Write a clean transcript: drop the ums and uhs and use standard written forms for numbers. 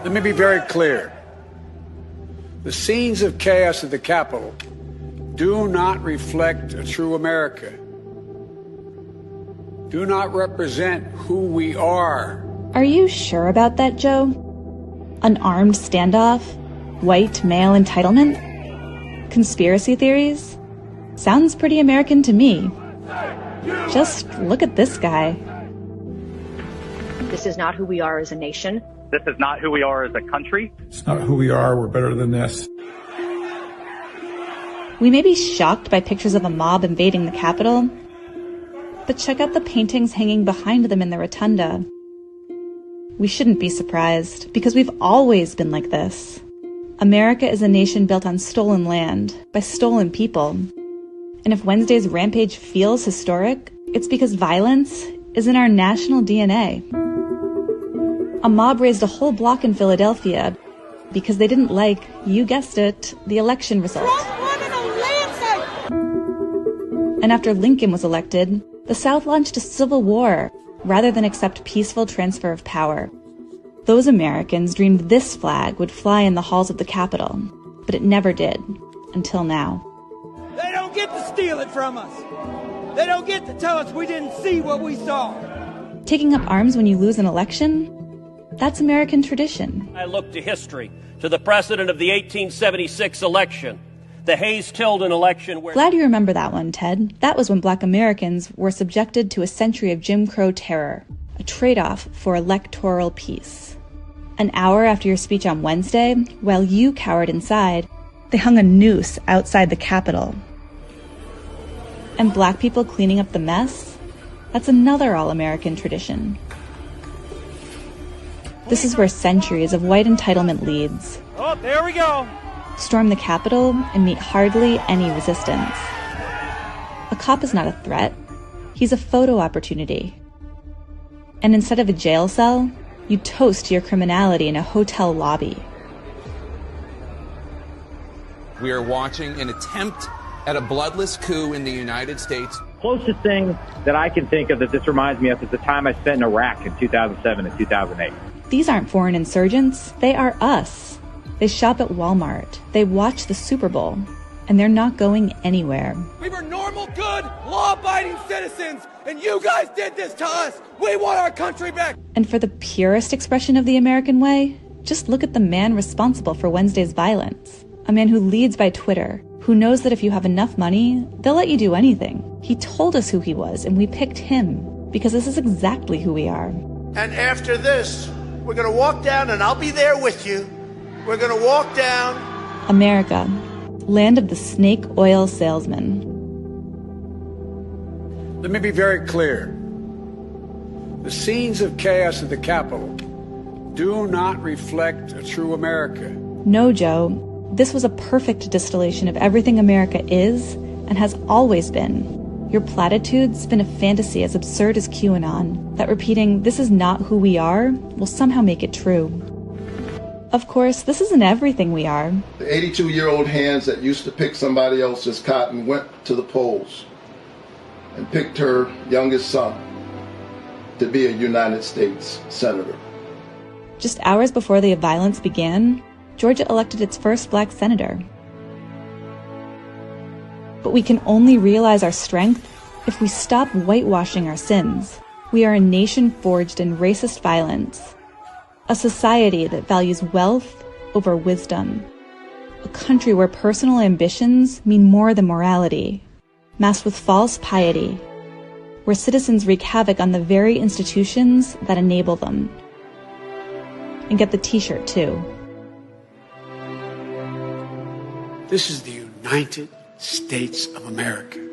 Let me be very clear. The scenes of chaos at the Capitol do not reflect a true America, do not represent who we are. Are you sure about that, Joe? An armed standoff? White male entitlement? Conspiracy theories? Sounds pretty American to me. Just look at this guy. This is not who we are as a nation. This is not who we are as a country. It's not who we are. We're better than this. We may be shocked by pictures of a mob invading the Capitol, but check out the paintings hanging behind them in the rotunda. We shouldn't be surprised, because we've always been like this. America is a nation built on stolen land, by stolen people. And if Wednesday's rampage feels historic, it's because violence is in our national DNA. A mob raised a whole block in Philadelphia because they didn't like, you guessed it, the election result. And after Lincoln was elected, the South launched a civil war rather than accept peaceful transfer of power. Those Americans dreamed this flag would fly in the halls of the Capitol, but it never did, until now. They don't get to steal it from us. They don't get to tell us we didn't see what we saw. Taking up arms when you lose an election? That's American tradition. I look to history, to the precedent of the 1876 election, the Hayes-Tilden election where... Glad you remember that one, Ted. That was when Black Americans were subjected to a century of Jim Crow terror, a trade-off for electoral peace. An hour after your speech on Wednesday, while you cowered inside, they hung a noose outside the Capitol. And Black people cleaning up the mess? That's another all-American tradition. This is where centuries of white entitlement leads. Oh, there we go. Storm the Capitol and meet hardly any resistance. A cop is not a threat. He's a photo opportunity. And instead of a jail cell, you toast your criminality in a hotel lobby. We are watching an attempt at a bloodless coup in the United States. Closest thing that I can think of that this reminds me of is the time I spent in Iraq in 2007 and 2008. These aren't foreign insurgents. They are us. They shop at Walmart. They watch the Super Bowl. And they're not going anywhere. We were normal, good, law-abiding citizens, and you guys did this to us. We want our country back. And for the purest expression of the American way, just look at the man responsible for Wednesday's violence. A man who leads by Twitter, who knows that if you have enough money, they'll let you do anything. He told us who he was, and we picked him, because this is exactly who we are. And after this, we're going to walk down, and I'll be there with you. We're going to walk down. America, land of the snake oil salesman. Let me be very clear. The scenes of chaos at the Capitol do not reflect a true America. No, Joe. This was a perfect distillation of everything America is and has always been. Your platitudes spin a fantasy as absurd as QAnon, that repeating, this is not who we are, will somehow make it true. Of course, this isn't everything we are. The 82-year-old hands that used to pick somebody else's cotton went to the polls and picked her youngest son to be a United States Senator. Just hours before the violence began, Georgia elected its first Black senator. But we can only realize our strength if we stop whitewashing our sins. We are a nation forged in racist violence, a society that values wealth over wisdom, a country where personal ambitions mean more than morality, masked with false piety, where citizens wreak havoc on the very institutions that enable them. And get the t-shirt too. This is the United States of America.